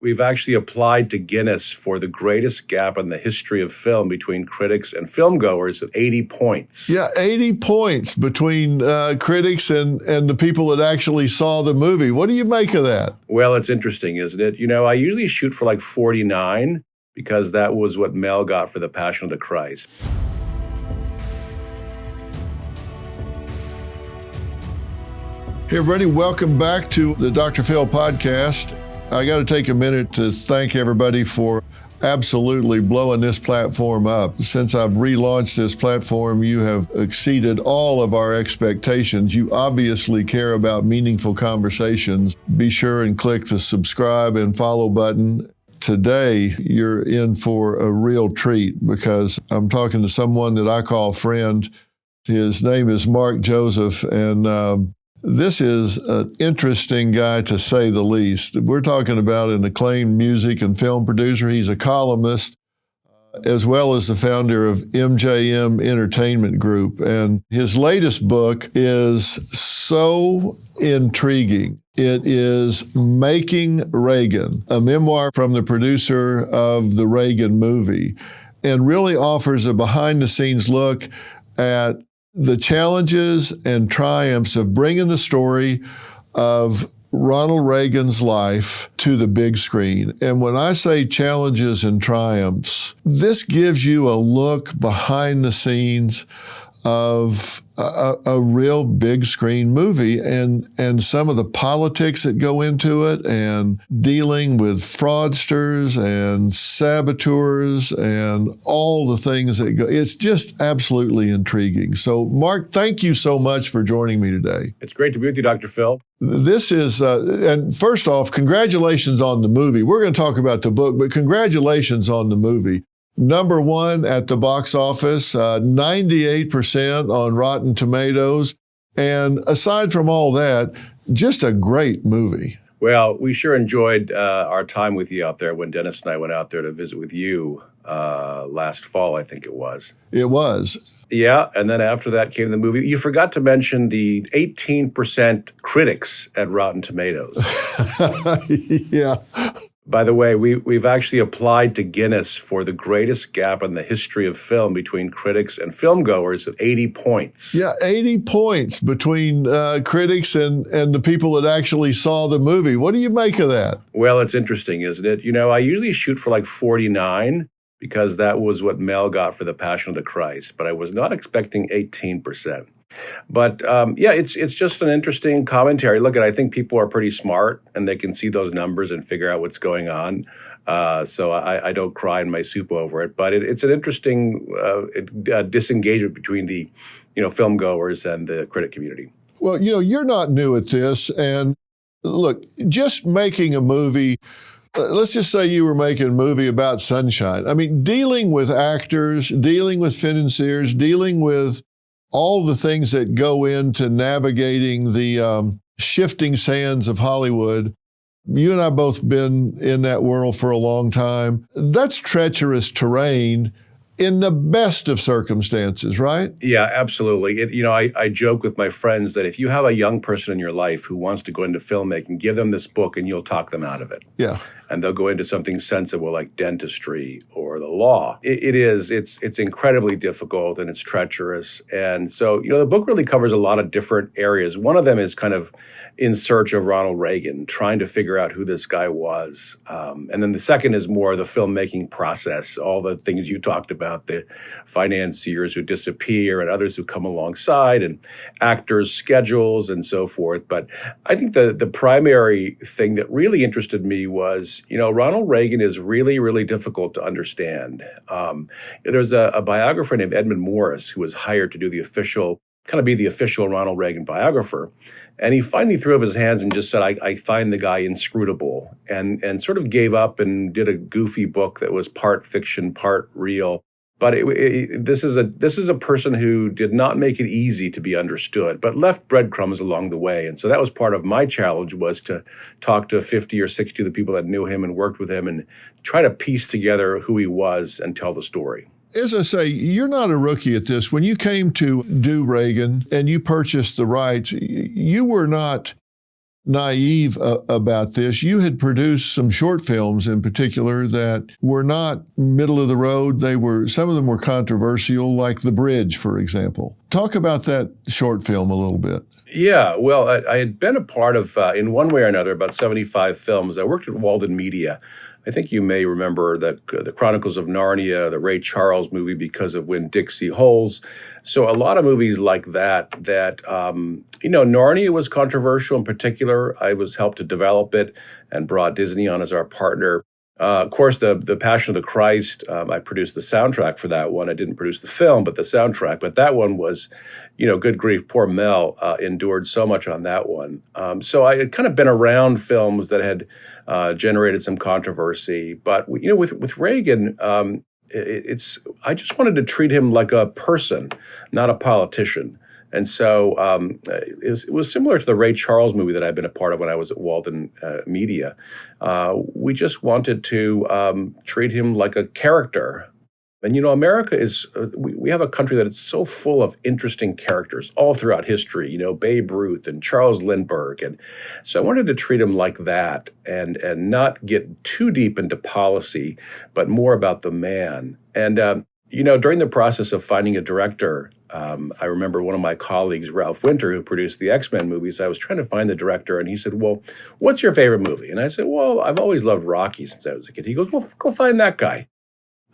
We've actually applied to Guinness for the greatest gap in the history of film between critics and filmgoers at 80 points. Yeah, 80 points between critics and the people that actually saw the movie. What do you make of that? Well, it's interesting, isn't it? You know, I usually shoot for like 49 because that was what Mel got for The Passion of the Christ. Hey, everybody, welcome back to the Dr. Phil podcast. I got to take a minute to thank everybody for absolutely blowing this platform up. Since I've relaunched this platform, you have exceeded all of our expectations. You obviously care about meaningful conversations. Be sure and click the subscribe and follow button. Today, you're in for a real treat because I'm talking to someone that I call friend. His name is Mark Joseph, and this is an interesting guy, to say the least. We're talking about an acclaimed music and film producer. He's a columnist, as well as the founder of MJM Entertainment Group. And his latest book is so intriguing. It is Making Reagan, a memoir from the producer of the Reagan movie, and really offers a behind-the-scenes look at the challenges and triumphs of bringing the story of Ronald Reagan's life to the big screen. And when I say challenges and triumphs, this gives you a look behind the scenes of a real big screen movie and some of the politics that go into it, and dealing with fraudsters and saboteurs and all the things that go. It's just absolutely intriguing. So, Mark, thank you so much for joining me today. It's great to be with you, Dr. Phil. This is, and first off, congratulations on the movie. We're going to talk about the book, but congratulations on the movie. Number one at the box office, 98% on Rotten Tomatoes. And aside from all that, just a great movie. Well, we sure enjoyed our time with you out there when Dennis and I went out there to visit with you last fall, I think it was. It was. Yeah, and then after that came the movie. You forgot to mention the 18% critics at Rotten Tomatoes. Yeah. By the way, we've actually applied to Guinness for the greatest gap in the history of film between critics and filmgoers at 80 points. Yeah, 80 points between critics and the people that actually saw the movie. What do you make of that? Well, it's interesting, isn't it? You know, I usually shoot for like 49 because that was what Mel got for The Passion of the Christ, but I was not expecting 18%. But yeah, it's just an interesting commentary. Look, I think people are pretty smart and they can see those numbers and figure out what's going on. So I don't cry in my soup over it. But it's an interesting disengagement between the film goers and the critic community. Well, you're not new at this. And look, just making a movie. Let's just say you were making a movie about sunshine. I mean, dealing with actors, dealing with financiers, dealing with all the things that go into navigating the shifting sands of Hollywood. You and I both been in that world for a long time. That's treacherous terrain in the best of circumstances, right? Yeah, absolutely. I joke with my friends that if you have a young person in your life who wants to go into filmmaking, give them this book and you'll talk them out of it. Yeah. And they'll go into something sensible like dentistry or the law. It's incredibly difficult and it's treacherous. And so, the book really covers a lot of different areas. One of them is kind of in search of Ronald Reagan, trying to figure out who this guy was. And then the second is more the filmmaking process, all the things you talked about, the financiers who disappear and others who come alongside, and actors' schedules and so forth. But I think the primary thing that really interested me was, Ronald Reagan is really, really difficult to understand. There's a biographer named Edmund Morris who was hired to do the official Ronald Reagan biographer. And he finally threw up his hands and just said, I find the guy inscrutable, and sort of gave up and did a goofy book that was part fiction, part real. But this is a person who did not make it easy to be understood, but left breadcrumbs along the way. And so that was part of my challenge, was to talk to 50 or 60 of the people that knew him and worked with him and try to piece together who he was and tell the story. As I say, you're not a rookie at this. When you came to do Reagan and you purchased the rights, you were not naive about this. You had produced some short films in particular that were not middle of the road. Some of them were controversial, like The Bridge, for example. Talk about that short film a little bit. Yeah, well, I had been a part of, in one way or another, about 75 films. I worked at Walden Media. I think you may remember the Chronicles of Narnia, the Ray Charles movie, Because of Winn-Dixie Holes. So a lot of movies like that, Narnia was controversial in particular. I was helped to develop it and brought Disney on as our partner. Of course, the Passion of the Christ, I produced the soundtrack for that one. I didn't produce the film, but the soundtrack. But that one was, good grief, poor Mel endured so much on that one. So I had kind of been around films that had generated some controversy. But, with Reagan, I just wanted to treat him like a person, not a politician. And so it was similar to the Ray Charles movie that I'd been a part of when I was at Walden Media. We just wanted to treat him like a character. And, America is, we have a country that is so full of interesting characters all throughout history, Babe Ruth and Charles Lindbergh. And so I wanted to treat him like that and not get too deep into policy, but more about the man. And, during the process of finding a director, I remember one of my colleagues, Ralph Winter, who produced the X-Men movies. I was trying to find the director, and he said, well, what's your favorite movie? And I said, well, I've always loved Rocky since I was a kid. He goes, well, go find that guy.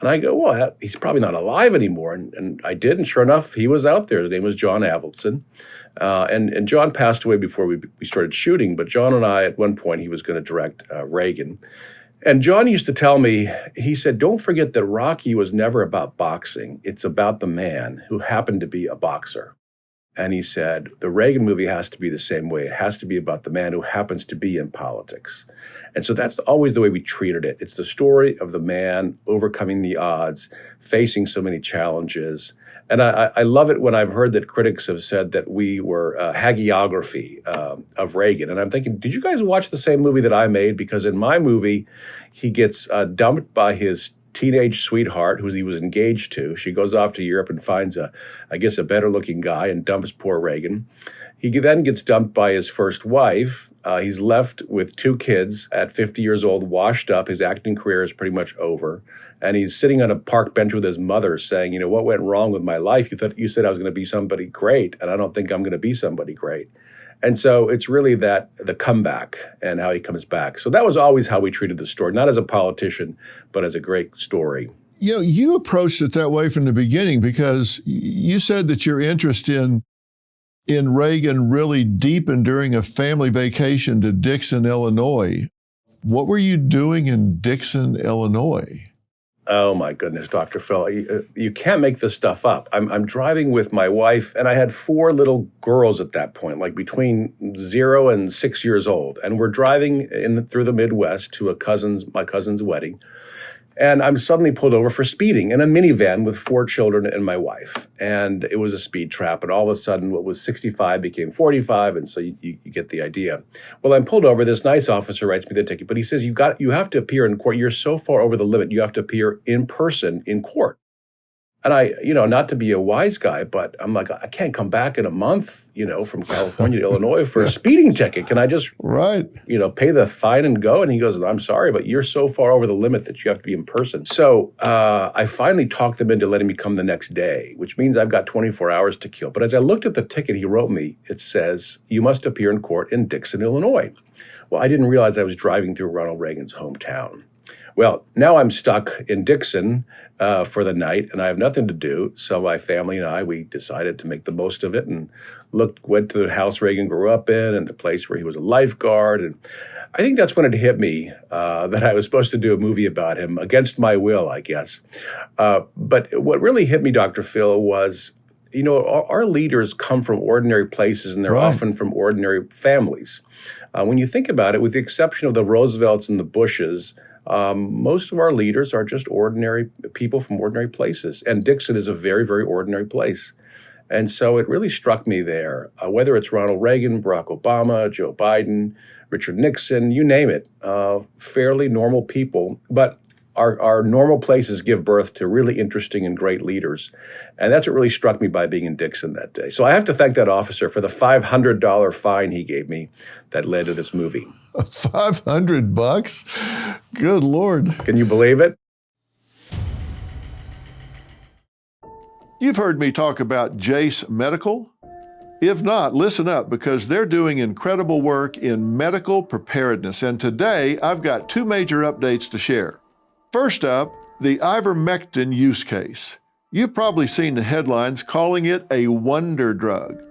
And I go, well, he's probably not alive anymore. And I did, and sure enough, he was out there. His name was John Avildsen. And John passed away before we started shooting, but John and I, at one point, he was going to direct Reagan. And John used to tell me, he said, don't forget that Rocky was never about boxing. It's about the man who happened to be a boxer. And he said, the Reagan movie has to be the same way. It has to be about the man who happens to be in politics. And so that's always the way we treated it. It's the story of the man overcoming the odds, facing so many challenges. And I love it when I've heard that critics have said that we were a hagiography of Reagan. And I'm thinking, did you guys watch the same movie that I made? Because in my movie, he gets dumped by his teenage sweetheart, who he was engaged to. She goes off to Europe and finds a better-looking guy and dumps poor Reagan. He then gets dumped by his first wife. He's left with 2 kids at 50 years old, washed up. His acting career is pretty much over. And he's sitting on a park bench with his mother saying, what went wrong with my life? You said I was going to be somebody great, and I don't think I'm going to be somebody great. And so it's really the comeback and how he comes back. So that was always how we treated the story, not as a politician, but as a great story. You approached it that way from the beginning because you said that your interest in Reagan really deepened during a family vacation to Dixon, Illinois. What were you doing in Dixon, Illinois? Oh my goodness, Dr. Phil, you can't make this stuff up. I'm driving with my wife, and I had 4 little girls at that point, like between 0 and 6 years old. And we're driving through the Midwest to my cousin's wedding. And I'm suddenly pulled over for speeding in a minivan with 4 children and my wife. And it was a speed trap. And all of a sudden, what was 65 became 45. And so you get the idea. Well, I'm pulled over. This nice officer writes me the ticket. But he says, you have to appear in court. You're so far over the limit. You have to appear in person in court. And I, not to be a wise guy, but I'm like, I can't come back in a month, from California to Illinois for a speeding ticket. Can I just, pay the fine and go? And he goes, I'm sorry, but you're so far over the limit that you have to be in person. So I finally talked them into letting me come the next day, which means I've got 24 hours to kill. But as I looked at the ticket he wrote me, it says, you must appear in court in Dixon, Illinois. Well, I didn't realize I was driving through Ronald Reagan's hometown. Well, now I'm stuck in Dixon for the night, and I have nothing to do. So my family and I, we decided to make the most of it and went to the house Reagan grew up in and the place where he was a lifeguard. And I think that's when it hit me that I was supposed to do a movie about him, against my will, I guess. But what really hit me, Dr. Phil, was, our leaders come from ordinary places, and they're often from ordinary families. When you think about it, with the exception of the Roosevelts and the Bushes, most of our leaders are just ordinary people from ordinary places. And Dixon is a very, very ordinary place. And so it really struck me there, whether it's Ronald Reagan, Barack Obama, Joe Biden, Richard Nixon, you name it, fairly normal people. But our normal places give birth to really interesting and great leaders. And that's what really struck me by being in Dixon that day. So I have to thank that officer for the $500 fine he gave me that led to this movie. $500? Good Lord. Can you believe it? You've heard me talk about Jace Medical. If not, listen up, because they're doing incredible work in medical preparedness. And today, I've got two major updates to share. First up, the ivermectin use case. You've probably seen the headlines calling it a wonder drug.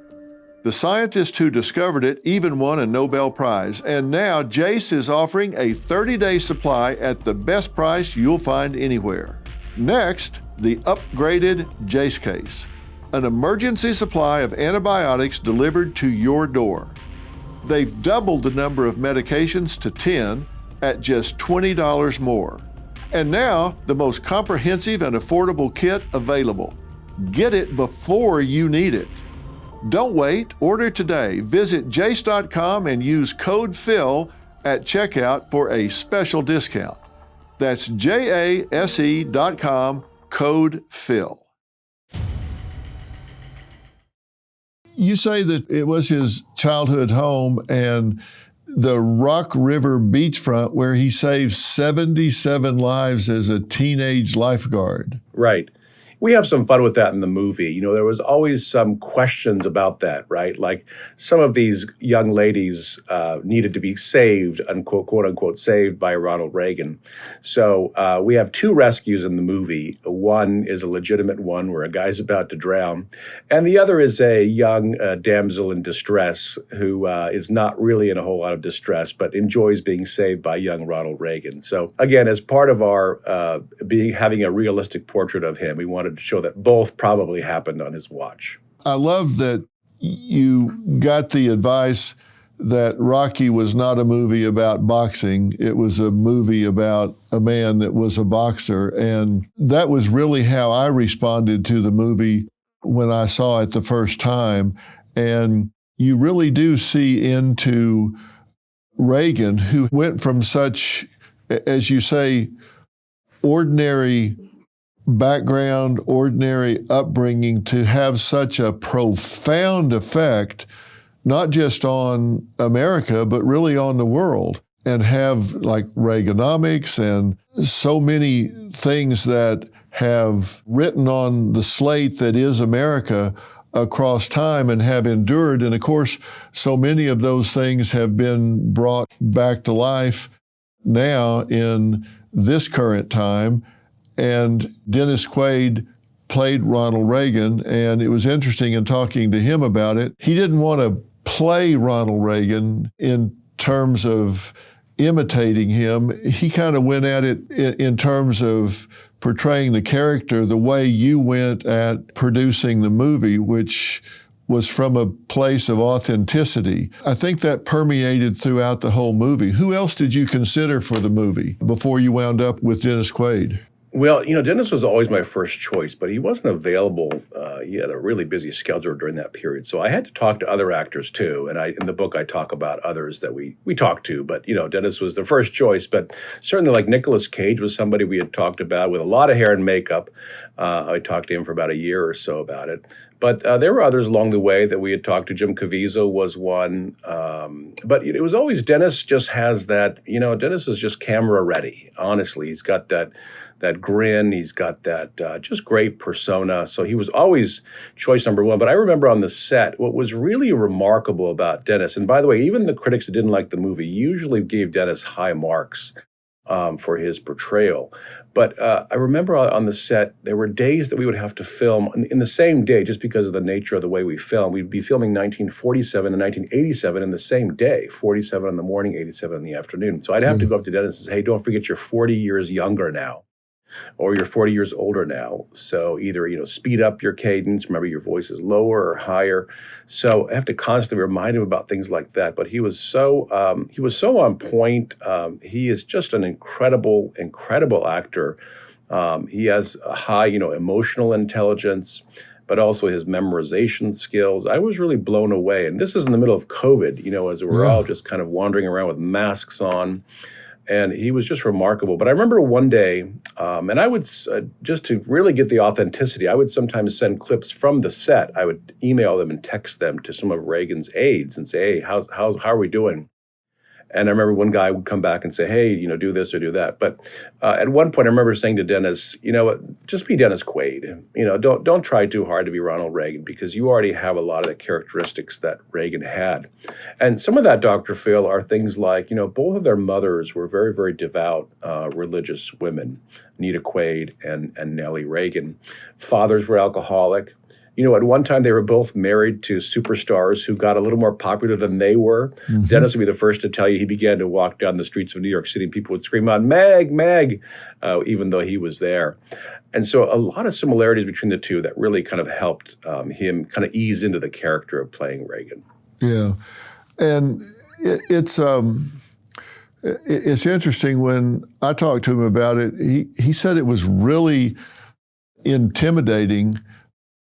The scientist who discovered it even won a Nobel Prize, and now Jace is offering a 30-day supply at the best price you'll find anywhere. Next, the upgraded Jace case, an emergency supply of antibiotics delivered to your door. They've doubled the number of medications to 10 at just $20 more. And now, the most comprehensive and affordable kit available. Get it before you need it. Don't wait, order today. Visit jace.com and use code PHIL at checkout for a special discount. That's JASE.com, code PHIL. You say that it was his childhood home and the Rock River beachfront where he saved 77 lives as a teenage lifeguard. Right. We have some fun with that in the movie. You know, there was always some questions about that, right? Like some of these young ladies needed to be saved, unquote, quote unquote, saved by Ronald Reagan. So we have two rescues in the movie. One is a legitimate one where a guy's about to drown. And the other is a young damsel in distress who is not really in a whole lot of distress, but enjoys being saved by young Ronald Reagan. So again, as part of our having a realistic portrait of him, we wanted to show that both probably happened on his watch. I love that you got the advice that Rocky was not a movie about boxing. It was a movie about a man that was a boxer. And that was really how I responded to the movie when I saw it the first time. And you really do see into Reagan, who went from such, as you say, ordinary background, ordinary upbringing to have such a profound effect, not just on America, but really on the world, and have like Reaganomics and so many things that have written on the slate that is America across time and have endured. And of course, so many of those things have been brought back to life now in this current time. And Dennis Quaid played Ronald Reagan, and it was interesting in talking to him about it. He didn't want to play Ronald Reagan in terms of imitating him. He kind of went at it in terms of portraying the character the way you went at producing the movie, which was from a place of authenticity. I think that permeated throughout the whole movie. Who else did you consider for the movie before you wound up with Dennis Quaid? Well, you know, Dennis was always my first choice, but he wasn't available. He had a really busy schedule during that period. So I had to talk to other actors too. And in the book, I talk about others that we talked to. But, you know, Dennis was the first choice. But certainly like Nicolas Cage was somebody we had talked about with a lot of hair and makeup. I talked to him for about a year or so about it. But there were others along the way that we had talked to. Jim Caviezel was one. But it was always Dennis just has that, you know, Dennis is just camera ready. Honestly, he's got that grin. He's got that just great persona. So he was always choice number one. But I remember on the set, what was really remarkable about Dennis, and by the way, even the critics that didn't like the movie usually gave Dennis high marks for his portrayal. But I remember on the set, there were days that we would have to film in the same day, just because of the nature of the way we film. We'd be filming 1947 and 1987 in the same day, 47 in the morning, 87 in the afternoon. So I'd have to go up to Dennis and say, hey, don't forget you're 40 years younger now, or you're 40 years older now. So either, you know, speed up your cadence, remember your voice is lower or higher. So I have to constantly remind him about things like that. But he was so on point. He is just an incredible actor. He has a high, you know, emotional intelligence, but also his memorization skills. I was really blown away. And this is in the middle of COVID, you know, as we're all just kind of wandering around with masks on. And he was just remarkable. But I remember one day, and I would, just to really get the authenticity, I would sometimes send clips from the set. I would email them and text them to some of Reagan's aides and say, hey, how are we doing? And I remember one guy would come back and say, hey, do this or do that. But at one point, I remember saying to Dennis, just be Dennis Quaid. Don't try too hard to be Ronald Reagan, because you already have a lot of the characteristics that Reagan had. And some of that, Dr. Phil, are things like, both of their mothers were very, very devout religious women, Nita Quaid and Nellie Reagan. Fathers were alcoholic. At one time they were both married to superstars who got a little more popular than they were. Mm-hmm. Dennis would be the first to tell you he began to walk down the streets of New York City and people would scream out, Meg, Meg, even though he was there. And so a lot of similarities between the two that really kind of helped him kind of ease into the character of playing Reagan. Yeah. And it's interesting, when I talked to him about it, he said it was really intimidating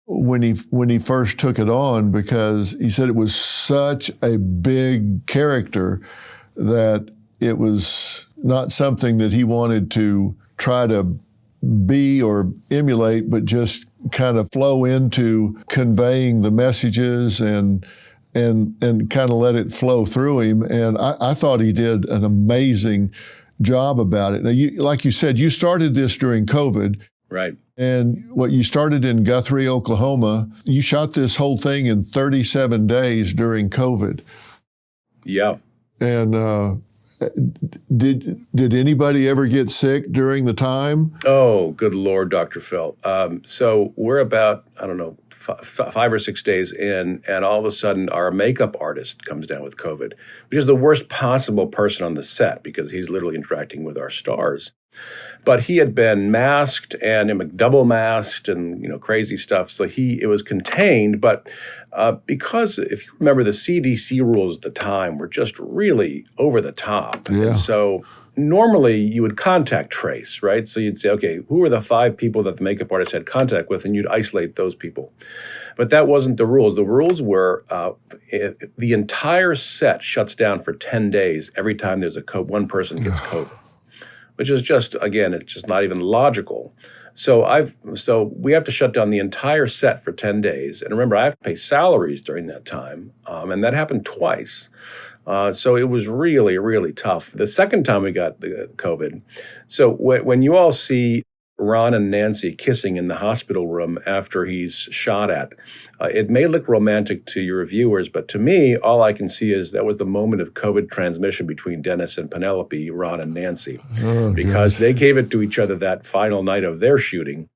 when he first took it on, because he said it was such a big character that it was not something that he wanted to try to be or emulate, but just kind of flow into conveying the messages and kind of let it flow through him. And I thought he did an amazing job about it. Now, like you said, you started this during COVID. Right. And you started in Guthrie, Oklahoma. You shot this whole thing in 37 days during COVID. Yeah. And did anybody ever get sick during the time? Oh, good Lord, Dr. Phil. So we're about, 5 or 6 days in, and all of a sudden our makeup artist comes down with COVID, which is the worst possible person on the set because he's literally interacting with our stars. But he had been masked and double masked and crazy stuff. So it was contained. But because if you remember, the CDC rules at the time were just really over the top. Yeah. And so normally you would contact trace, right? So you'd say, okay, who are the 5 people that the makeup artist had contact with? And you'd isolate those people. But that wasn't the rules. The rules were the entire set shuts down for 10 days every time there's one person gets COVID. Which is just, again, it's just not even logical. So we have to shut down the entire set for 10 days. And remember, I have to pay salaries during that time. And that happened twice. So it was really, really tough. The second time we got the COVID. So when you all see Ron and Nancy kissing in the hospital room after he's shot at, it may look romantic to your viewers, but to me, all I can see is that was the moment of COVID transmission between Dennis and Penelope, Ron and Nancy, because they gave it to each other that final night of their shooting.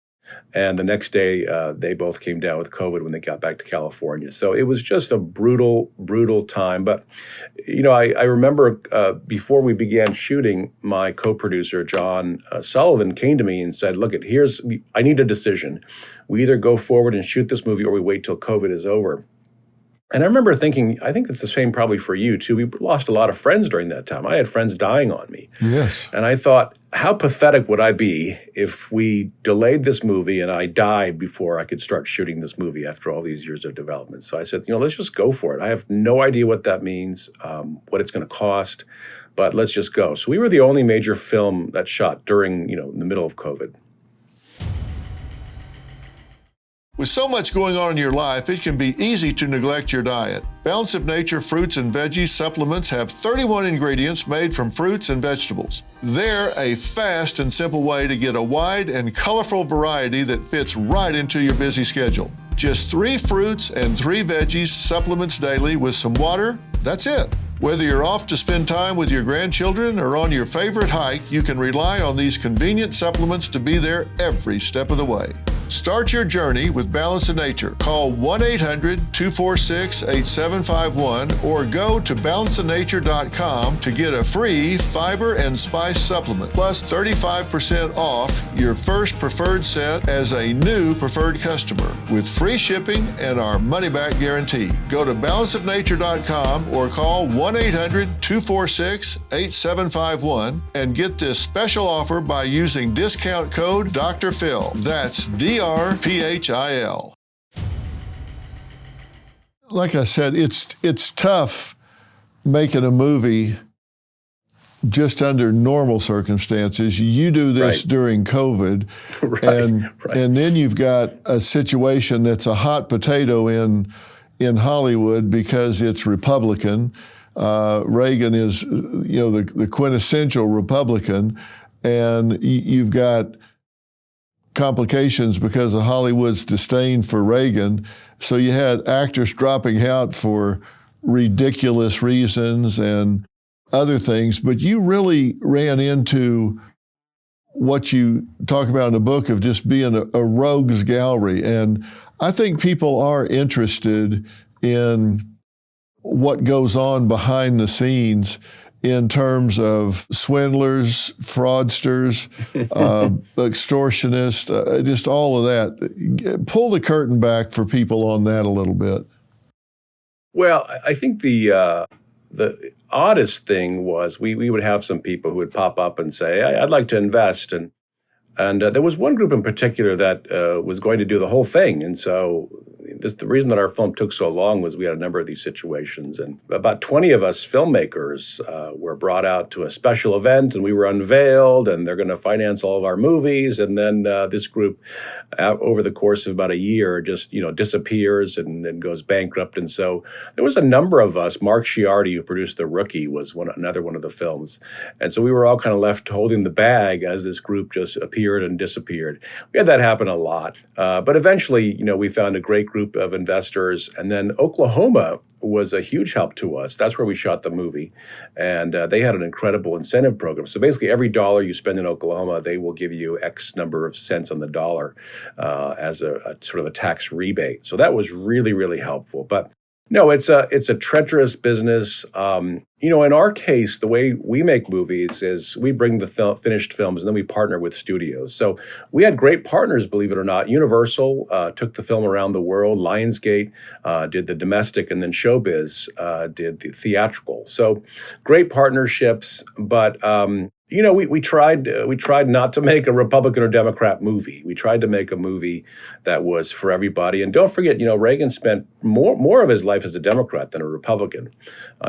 And the next day, they both came down with COVID when they got back to California. So it was just a brutal, brutal time. But, I remember before we began shooting, my co-producer, John Sullivan, came to me and said, look, I need a decision. We either go forward and shoot this movie or we wait till COVID is over. And I remember thinking, I think it's the same probably for you too. We lost a lot of friends during that time. I had friends dying on me. Yes. And I thought, how pathetic would I be if we delayed this movie and I died before I could start shooting this movie after all these years of development? So I said, let's just go for it. I have no idea what that means, what it's going to cost, but let's just go. So we were the only major film that shot during, in the middle of COVID. With so much going on in your life, it can be easy to neglect your diet. Balance of Nature fruits and veggies supplements have 31 ingredients made from fruits and vegetables. They're a fast and simple way to get a wide and colorful variety that fits right into your busy schedule. Just 3 fruits and 3 veggies supplements daily with some water, that's it. Whether you're off to spend time with your grandchildren or on your favorite hike, you can rely on these convenient supplements to be there every step of the way. Start your journey with Balance of Nature. Call 1-800-246-8751 or go to balanceofnature.com to get a free fiber and spice supplement, plus 35% off your first preferred set as a new preferred customer with free shipping and our money-back guarantee. Go to balanceofnature.com or call 1-800-246-8751 and get this special offer by using discount code Dr. Phil. That's DRPHIL. Like I said, it's tough making a movie just under normal circumstances. You do this during COVID, and then you've got a situation that's a hot potato in Hollywood because it's Republican. Reagan is, the quintessential Republican, and you've got complications because of Hollywood's disdain for Reagan. So you had actors dropping out for ridiculous reasons and other things, but you really ran into what you talk about in the book of just being a rogues gallery. And I think people are interested in what goes on behind the scenes in terms of swindlers, fraudsters, extortionists, just all of that. Pull the curtain back for people on that a little bit. Well, I think the oddest thing was we would have some people who would pop up and say, I'd like to invest. And there was one group in particular that was going to do the whole thing. And so the reason that our film took so long was we had a number of these situations. And about 20 of us filmmakers were brought out to a special event, and we were unveiled, and they're going to finance all of our movies. And then this group, over the course of about a year, just disappears and goes bankrupt. And so there was a number of us. Mark Sciardi, who produced The Rookie, was another one of the films. And so we were all kind of left holding the bag as this group just appeared and disappeared. We had that happen a lot. But eventually, we found a great group of investors. And then Oklahoma was a huge help to us. That's where we shot the movie. And they had an incredible incentive program. So basically, every dollar you spend in Oklahoma, they will give you X number of cents on the dollar as a sort of a tax rebate. So that was really, really helpful. But no, it's a treacherous business. In our case, the way we make movies is we bring the finished films and then we partner with studios. So we had great partners, believe it or not. Universal took the film around the world. Lionsgate did the domestic, and then Showbiz did the theatrical. So great partnerships, but we tried not to make a Republican or Democrat movie. We tried to make a movie that was for everybody. And don't forget, Reagan spent more of his life as a Democrat than a Republican.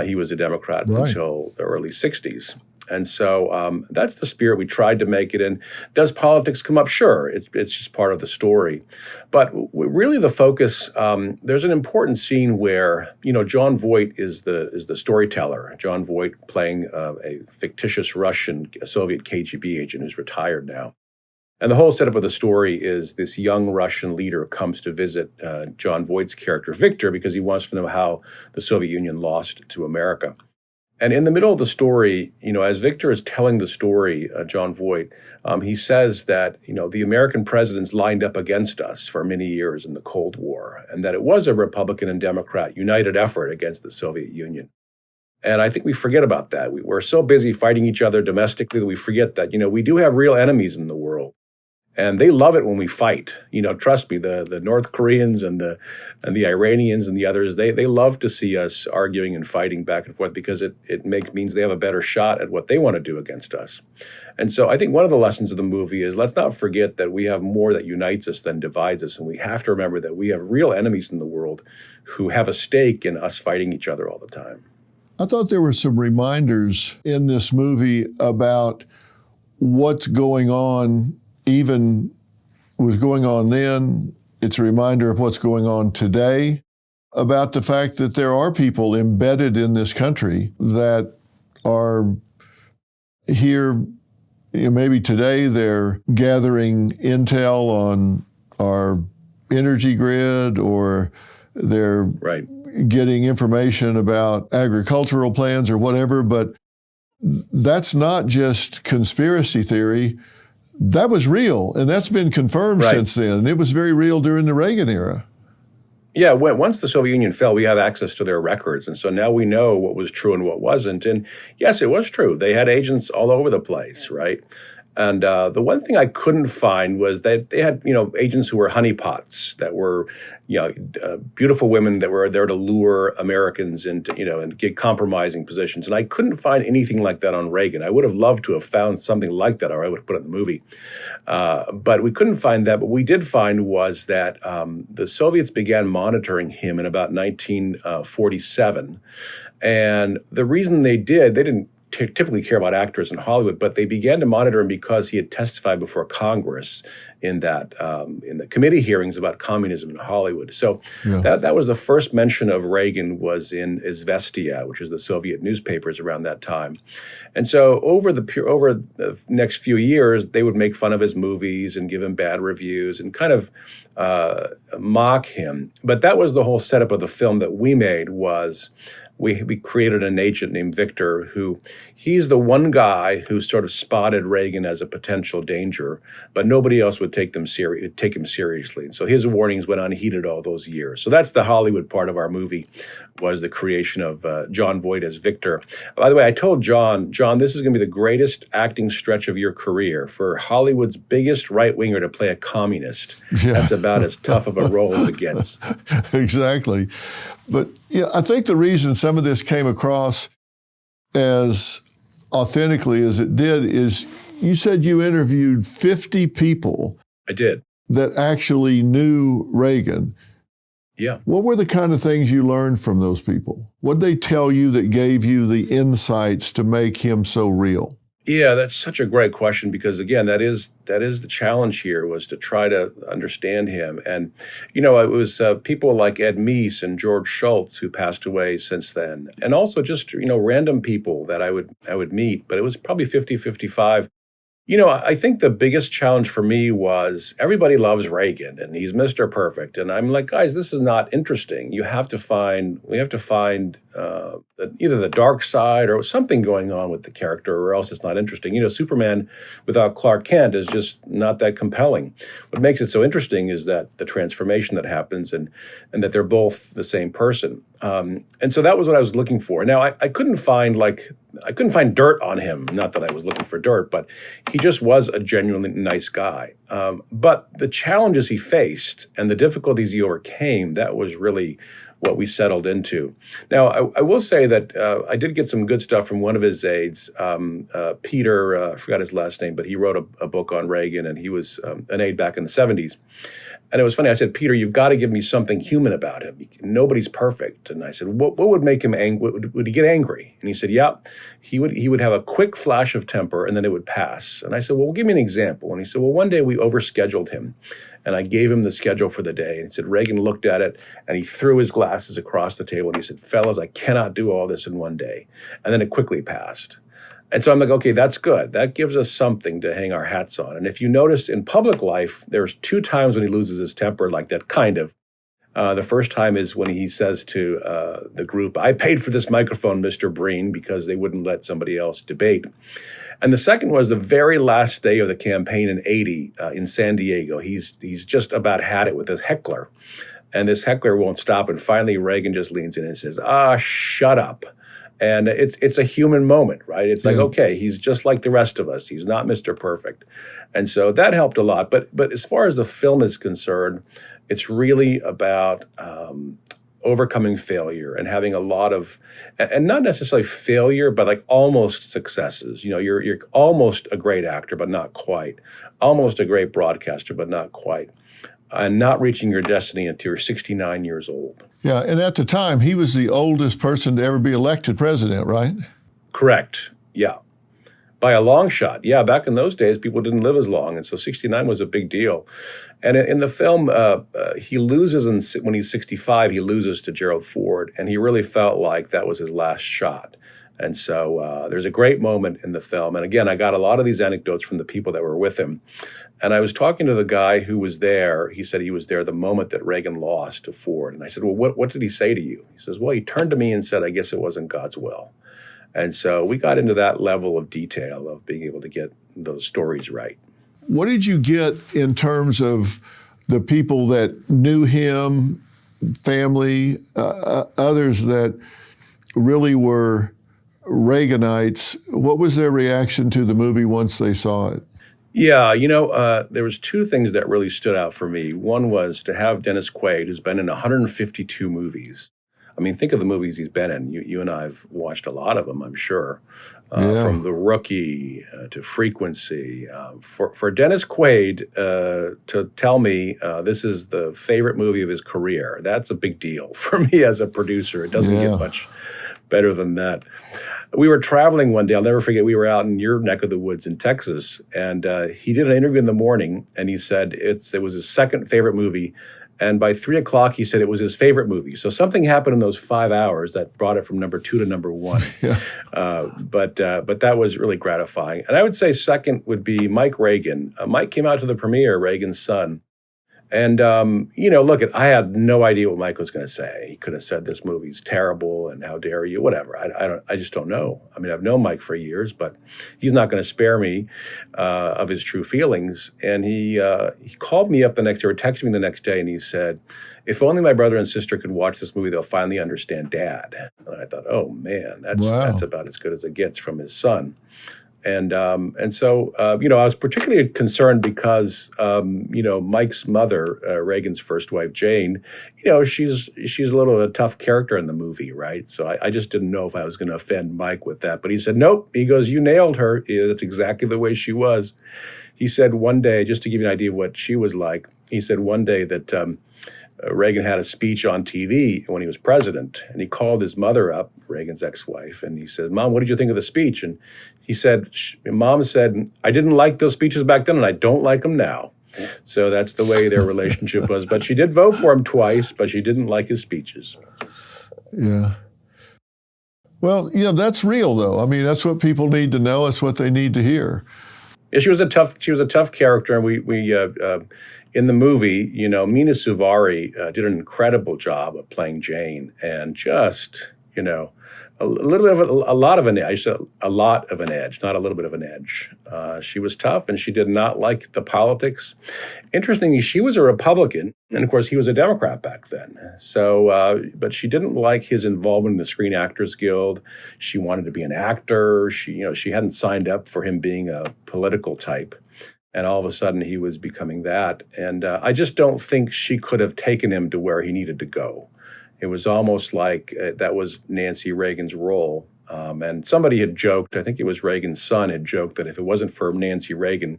He was a Democrat until the early 60s. And so that's the spirit we tried to make it in. Does politics come up? Sure, it's just part of the story. But really the focus, there's an important scene where, Jon Voight is the storyteller. Jon Voight playing a fictitious Russian Soviet KGB agent who's retired now. And the whole setup of the story is this young Russian leader comes to visit Jon Voight's character, Victor, because he wants to know how the Soviet Union lost to America. And in the middle of the story, as Victor is telling the story, Jon Voight, he says that, the American presidents lined up against us for many years in the Cold War, and that it was a Republican and Democrat united effort against the Soviet Union. And I think we forget about that. We're so busy fighting each other domestically that we forget that, we do have real enemies in the world. And they love it when we fight. Trust me, the North Koreans and the Iranians and the others, they love to see us arguing and fighting back and forth because it means they have a better shot at what they want to do against us. And so I think one of the lessons of the movie is let's not forget that we have more that unites us than divides us. And we have to remember that we have real enemies in the world who have a stake in us fighting each other all the time. I thought there were some reminders in this movie about what's going on, even was going on then. It's a reminder of what's going on today, about the fact that there are people embedded in this country that are here. Maybe today they're gathering intel on our energy grid, or they're getting information about agricultural plans or whatever, but that's not just conspiracy theory. That was real, and that's been confirmed since then. And it was very real during the Reagan era. Yeah, once the Soviet Union fell, we have access to their records. And so now we know what was true and what wasn't. And yes, it was true. They had agents all over the place, right? And the one thing I couldn't find was that they had, agents who were honeypots, that were, beautiful women that were there to lure Americans into, and get compromising positions. And I couldn't find anything like that on Reagan. I would have loved to have found something like that, or I would have put it in the movie. But we couldn't find that. But what we did find was that the Soviets began monitoring him in about 1947. And the reason they didn't typically care about actors in Hollywood, but they began to monitor him because he had testified before Congress in the committee hearings about communism in Hollywood. So that was the first mention of Reagan was in Izvestia, which is the Soviet newspapers around that time. And so over the next few years, they would make fun of his movies and give him bad reviews and kind of mock him. But that was the whole setup of the film that we made was we created an agent named Victor who he's the one guy who sort of spotted Reagan as a potential danger, but nobody else would take him seriously. And so his warnings went unheeded all those years. So that's the Hollywood part of our movie, was the creation of Jon Voight as Victor. By the way, I told John, this is going to be the greatest acting stretch of your career for Hollywood's biggest right-winger to play a communist. Yeah. That's about as tough of a role as it gets. Exactly. But I think the reason some of this came across as authentically as it did is you said you interviewed 50 people. I did. That actually knew Reagan. Yeah. What were the kind of things you learned from those people? What did they tell you that gave you the insights to make him so real? Yeah, that's such a great question because, again, that is the challenge here, was to try to understand him. And, it was people like Ed Meese and George Schultz who passed away since then. And also just, random people that I would meet. But it was probably 50-55. I think the biggest challenge for me was everybody loves Reagan and he's Mr. Perfect. And I'm like, guys, this is not interesting. We have to find either the dark side or something going on with the character, or else it's not interesting. Superman without Clark Kent is just not that compelling. What makes it so interesting is that the transformation that happens and that they're both the same person. And so that was what I was looking for. Now, I couldn't find dirt on him. Not that I was looking for dirt, but he just was a genuinely nice guy. But the challenges he faced and the difficulties he overcame, that was really what we settled into. Now, I will say that I did get some good stuff from one of his aides, Peter, I forgot his last name, but he wrote a book on Reagan, and he was an aide back in the 70s. And it was funny. I said, Peter, you've got to give me something human about him. Nobody's perfect. And I said, what would make him angry? Would he get angry? And he said, yeah, he would have a quick flash of temper and then it would pass. And I said, well, give me an example. And he said, well, one day we overscheduled him. And I gave him the schedule for the day. And he said, Reagan looked at it and he threw his glasses across the table. And he said, fellas, I cannot do all this in one day. And then it quickly passed. And so I'm like, okay, that's good. That gives us something to hang our hats on. And if you notice in public life, there's 2 times when he loses his temper like that, kind of. The first time is when he says to the group, I paid for this microphone, Mr. Breen, because they wouldn't let somebody else debate. And the second was the very last day of the campaign in 80 in San Diego. He's just about had it with his heckler. And this heckler won't stop. And finally, Reagan just leans in and says, shut up. And it's a human moment, right? It's like, okay, he's just like the rest of us. He's not Mr. Perfect. And so that helped a lot. But as far as the film is concerned, it's really about overcoming failure and having a lot of, and not necessarily failure, but like almost successes. You're almost a great actor, but not quite. Almost a great broadcaster, but not quite. And not reaching your destiny until you're 69 years old. Yeah, and at the time, he was the oldest person to ever be elected president, right? Correct, yeah. By a long shot. Yeah, back in those days, people didn't live as long, and so 69 was a big deal. And in the film, he loses, when he's 65, he loses to Gerald Ford, and he really felt like that was his last shot. And so there's a great moment in the film. And again, I got a lot of these anecdotes from the people that were with him. And I was talking to the guy who was there. He said he was there the moment that Reagan lost to Ford. And I said, well, what did he say to you? He says, well, he turned to me and said, I guess it wasn't God's will. And so we got into that level of detail of being able to get those stories right. What did you get in terms of the people that knew him, family, others that really were Reaganites? What was their reaction to the movie once they saw it? Yeah, there was 2 things that really stood out for me. One was to have Dennis Quaid, who's been in 152 movies. I mean, think of the movies he's been in. You and I have watched a lot of them, I'm sure, from The Rookie to Frequency. For Dennis Quaid to tell me this is the favorite movie of his career, that's a big deal for me as a producer. It doesn't get much better than that. we were traveling one day. I'll never forget. We were out in your neck of the woods in Texas, and he did an interview in the morning, and he said it was his second favorite movie. And by 3 o'clock, he said it was his favorite movie. So something happened in those 5 hours that brought it from number 2 to number 1. Yeah. But that was really gratifying. And I would say second would be Mike Reagan. Mike came out to the premiere, Reagan's son. And, look, I had no idea what Mike was going to say. He could have said this movie's terrible and how dare you, whatever. I just don't know. I mean, I've known Mike for years, but he's not going to spare me of his true feelings. And he called me up the next day or texted me the next day, and he said, if only my brother and sister could watch this movie, they'll finally understand Dad. And I thought, oh, man, that's about as good as it gets from his son. And so I was particularly concerned because, Mike's mother, Reagan's first wife, Jane, she's a little a tough character in the movie, right? So I just didn't know if I was going to offend Mike with that. But he said, nope. He goes, you nailed her. Yeah, that's exactly the way she was. He said one day, just to give you an idea of what she was like, he said one day that Reagan had a speech on TV when he was president, and he called his mother up, Reagan's ex-wife, and he said, Mom, what did you think of the speech? And he said, Mom said, I didn't like those speeches back then, and I don't like them now. So that's the way their relationship was. But she did vote for him twice, but she didn't like his speeches. Yeah. Well, that's real, though. I mean, that's what people need to know. It's what they need to hear. Yeah, she was a tough character, and we in the movie, Mina Suvari did an incredible job of playing Jane, and just, a lot of an edge, not a little bit of an edge. She was tough, and she did not like the politics. Interestingly, she was a Republican, and of course, he was a Democrat back then. So, but she didn't like his involvement in the Screen Actors Guild. She wanted to be an actor. She hadn't signed up for him being a political type. And all of a sudden, he was becoming that. And I just don't think she could have taken him to where he needed to go. It was almost like that was Nancy Reagan's role. And somebody had joked, I think it was Reagan's son, had joked that if it wasn't for Nancy Reagan,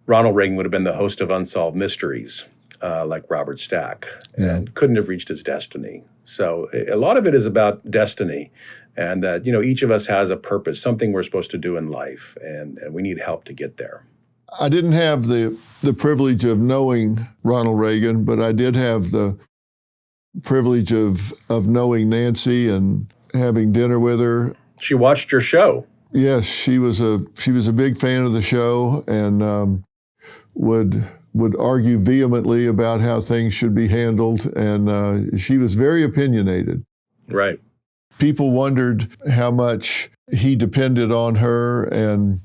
Ronald Reagan would have been the host of Unsolved Mysteries, like Robert Stack, and couldn't have reached his destiny. So a lot of it is about destiny. And that, each of us has a purpose, something we're supposed to do in life, and we need help to get there. I didn't have the privilege of knowing Ronald Reagan, but I did have the privilege of knowing Nancy and having dinner with her. She watched your show. Yes, she was a big fan of the show, and would argue vehemently about how things should be handled, and she was very opinionated. Right. People wondered how much he depended on her and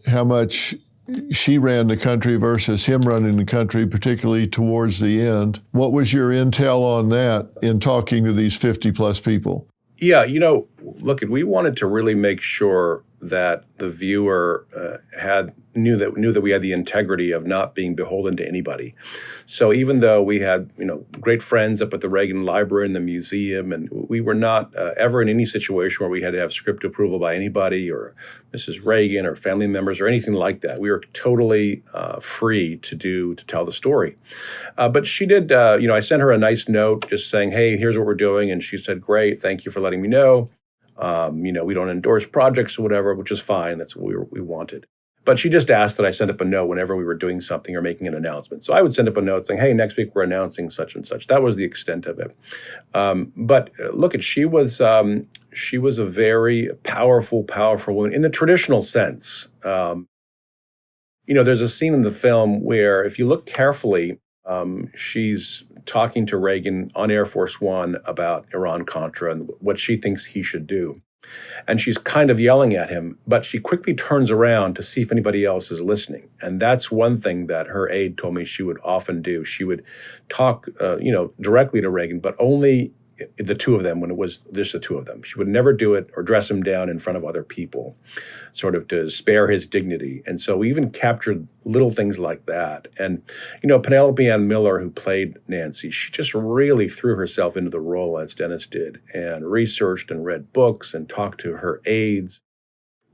how much she ran the country versus him running the country, particularly towards the end. What was your intel on that in talking to these 50-plus people? Yeah, look, we wanted to really make sure that the viewer knew that we had the integrity of not being beholden to anybody. So even though we had great friends up at the Reagan Library and the museum, and we were not ever in any situation where we had to have script approval by anybody or Mrs. Reagan or family members or anything like that. We were totally free to tell the story. But she did. I sent her a nice note just saying, "Hey, here's what we're doing," and she said, "Great, thank you for letting me know." We don't endorse projects or whatever, which is fine. That's what we wanted. But she just asked that I send up a note whenever we were doing something or making an announcement. So I would send up a note saying, hey, next week we're announcing such and such. That was the extent of it. But look, she was a very powerful woman in the traditional sense. There's a scene in the film where if you look carefully, she's talking to Reagan on Air Force One about Iran-Contra and what she thinks he should do. And she's kind of yelling at him, but she quickly turns around to see if anybody else is listening. And that's one thing that her aide told me she would often do. She would talk, directly to Reagan, but only the two of them when it was just the two of them. She would never do it or dress him down in front of other people, sort of to spare his dignity. And so we even captured little things like that. And, Penelope Ann Miller, who played Nancy, she just really threw herself into the role as Dennis did and researched and read books and talked to her aides.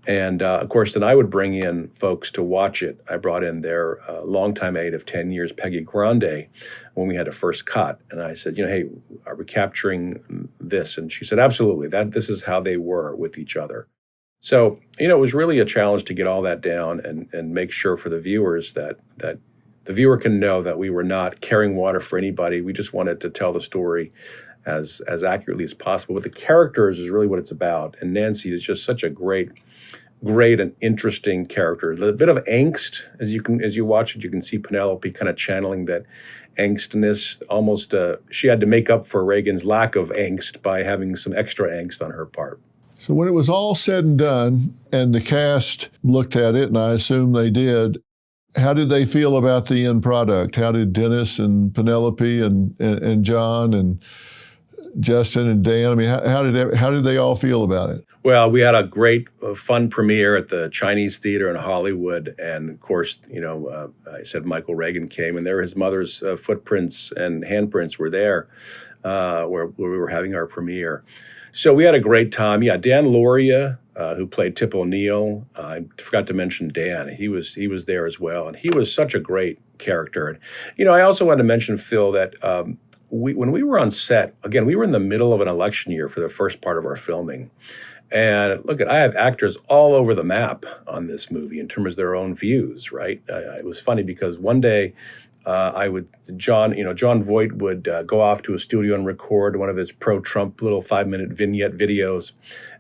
And of course, then I would bring in folks to watch it. I brought in their longtime aide of 10 years, Peggy Grande, when we had a first cut. And I said, hey, are we capturing this? And she said, absolutely, this is how they were with each other. So, it was really a challenge to get all that down and make sure for the viewers that the viewer can know that we were not carrying water for anybody. We just wanted to tell the story as accurately as possible. But the characters is really what it's about. And Nancy is just such a great and interesting character. A bit of angst as you watch it. You can see Penelope kind of channeling that angstiness. Almost, she had to make up for Reagan's lack of angst by having some extra angst on her part. So when it was all said and done, and the cast looked at it, and I assume they did, how did they feel about the end product? How did Dennis and Penelope and John and Justin and Dan? I mean, how did they all feel about it? Well, we had a great, fun premiere at the Chinese Theater in Hollywood, and of course, I said Michael Reagan came, and there his mother's footprints and handprints were there, where we were having our premiere. So we had a great time. Yeah, Dan Lauria, who played Tip O'Neill. I forgot to mention Dan. He was there as well, and he was such a great character. And I also wanted to mention, Phil, that when we were on set, again, we were in the middle of an election year for the first part of our filming. And look, I have actors all over the map on this movie in terms of their own views, right? It was funny because one day John Voight would go off to a studio and record one of his pro-Trump little 5-minute vignette videos.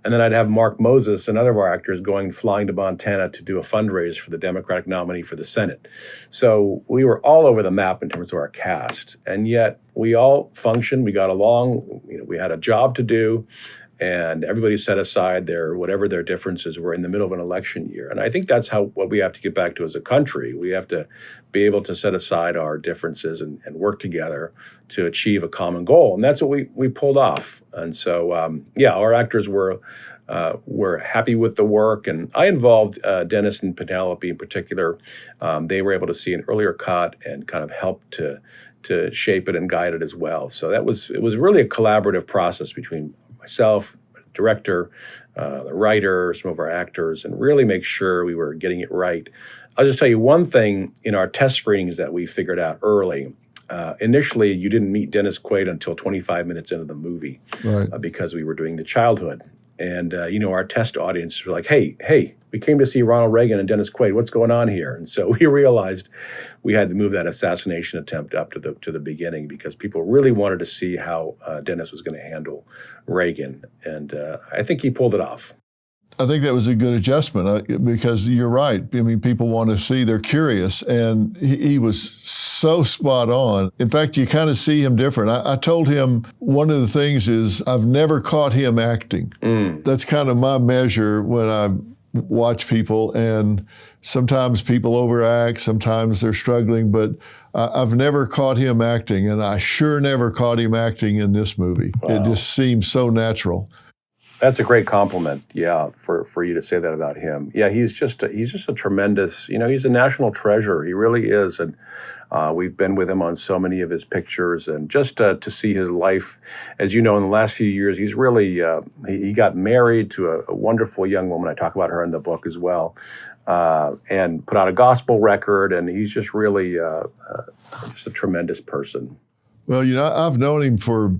And then I'd have Mark Moses, another of our actors, flying to Montana to do a fundraiser for the Democratic nominee for the Senate. So we were all over the map in terms of our cast. And yet we all functioned, we got along, we had a job to do. And everybody set aside whatever their differences were in the middle of an election year. And I think that's what we have to get back to as a country. We have to be able to set aside our differences and work together to achieve a common goal. And that's what we pulled off. And so, our actors were happy with the work. And I involved Dennis and Penelope in particular. They were able to see an earlier cut and kind of help to shape it and guide it as well. So it was really a collaborative process between myself, director, the writer, some of our actors, and really make sure we were getting it right. I'll just tell you one thing in our test screenings that we figured out early. Initially, you didn't meet Dennis Quaid until 25 minutes into the movie, right? Because we were doing the childhood. And, our test audience were like, hey, we came to see Ronald Reagan and Dennis Quaid. What's going on here? And so we realized we had to move that assassination attempt up to the beginning because people really wanted to see how Dennis was going to handle Reagan. And I think he pulled it off. I think that was a good adjustment because you're right. I mean, people want to see, they're curious, and he was so spot on. In fact, you kind of see him different. I told him one of the things is I've never caught him acting. That's kind of my measure when I watch people, and sometimes people overact, sometimes they're struggling, but I've never caught him acting, and I sure never caught him acting in this movie. Wow. It just seems so natural. That's a great compliment, for you to say that about him. Yeah, he's just a tremendous, he's a national treasure. He really is, and we've been with him on so many of his pictures, and just to see his life, as you know, in the last few years, he's really, he got married to a wonderful young woman. I talk about her in the book as well, and put out a gospel record, and he's just really just a tremendous person. Well, I've known him for,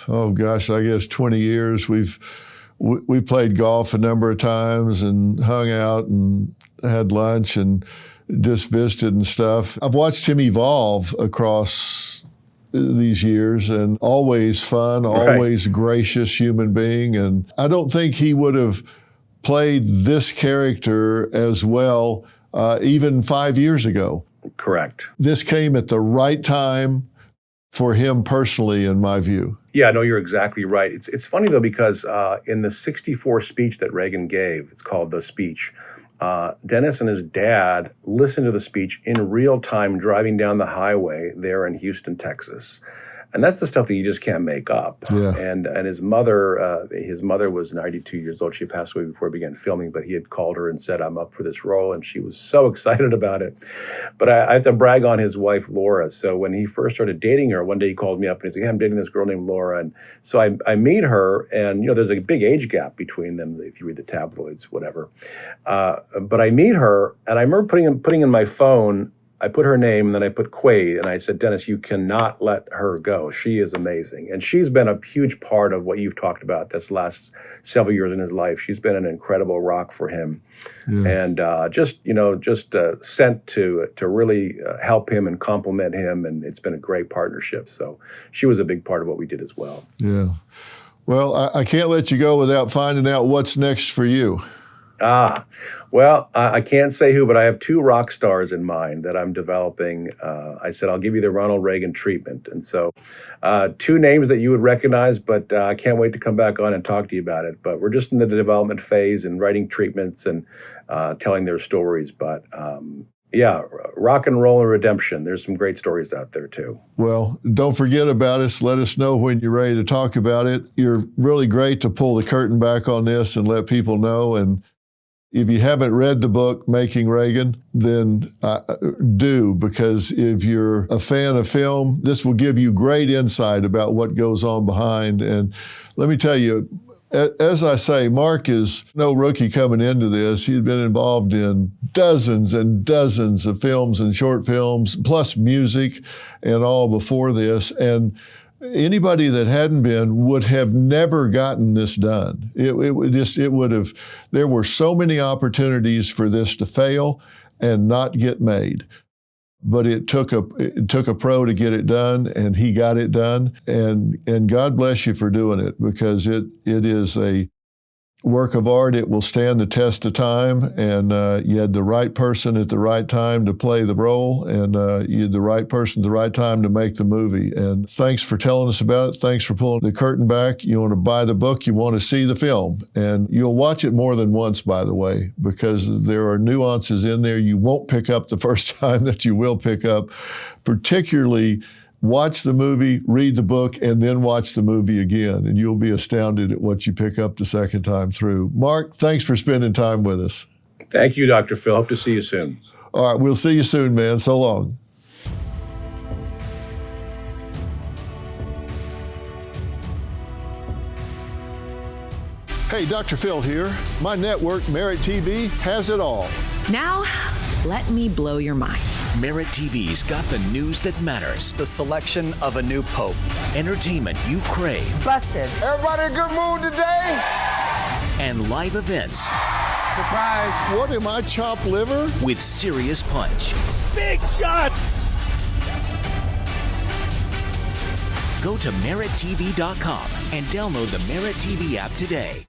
I guess 20 years. We've played golf a number of times and hung out and had lunch and just visited and stuff. I've watched him evolve across these years, and always fun, always gracious human being. And I don't think he would have played this character as well even 5 years ago. Correct. This came at the right time for him personally, in my view. Yeah, no, you're exactly right. It's funny, though, because in the 1964 speech that Reagan gave, it's called The Speech, Dennis and his dad listened to the speech in real time driving down the highway there in Houston, Texas. And that's the stuff that you just can't make up. Yeah. And his mother was 92 years old. She passed away before he began filming, but he had called her and said, "I'm up for this role." And she was so excited about it. But I have to brag on his wife, Laura. So when he first started dating her, one day he called me up and he's like, "Hey, I'm dating this girl named Laura." And so I meet her, and there's a big age gap between them if you read the tabloids, whatever. But I meet her, and I remember putting in my phone, I put her name, and then I put Quaid, and I said, "Dennis, you cannot let her go. She is amazing." And she's been a huge part of what you've talked about this last several years in his life. She's been an incredible rock for him. And just sent to really help him and compliment him, and it's been a great partnership. So she was a big part of what we did as well. Yeah. Well, I can't let you go without finding out what's next for you. Well, I can't say who, but I have 2 rock stars in mind that I'm developing. I said, I'll give you the Ronald Reagan treatment. And so 2 names that you would recognize, but I can't wait to come back on and talk to you about it. But we're just in the development phase and writing treatments and telling their stories. But yeah, rock and roll and redemption. There's some great stories out there too. Well, don't forget about us. Let us know when you're ready to talk about it. You're really great to pull the curtain back on this and let people know. And if you haven't read the book, Making Reagan, then do, because if you're a fan of film, this will give you great insight about what goes on behind. And let me tell you, as I say, Mark is no rookie coming into this. He'd been involved in dozens and dozens of films and short films, plus music and all before this. And anybody that hadn't been would have never gotten this done. It would have, there were so many opportunities for this to fail and not get made. But it took a pro to get it done, and he got it done. And God bless you for doing it, because it is a work of art. It will stand the test of time, and you had the right person at the right time to play the role, and you had the right person at the right time to make the movie. And thanks for telling us about it. Thanks for pulling the curtain back. You want to buy the book, you want to see the film, and you'll watch it more than once, by the way, because there are nuances in there you won't pick up the first time that you will pick up, particularly watch the movie, read the book, and then watch the movie again, and you'll be astounded at what you pick up the second time through. Mark, thanks for spending time with us. Thank you, Dr. Phil. Hope to see you soon. All right, we'll see you soon, man. So long. Hey, Dr. Phil here. My network, Merit TV, has it all. Now, let me blow your mind. Merit TV's got the news that matters. The selection of a new pope. Entertainment you crave. Busted. Everybody in a good mood today? And live events. Surprise. What am I, chopped liver? With serious punch. Big shot. Go to merittv.com and download the Merit TV app today.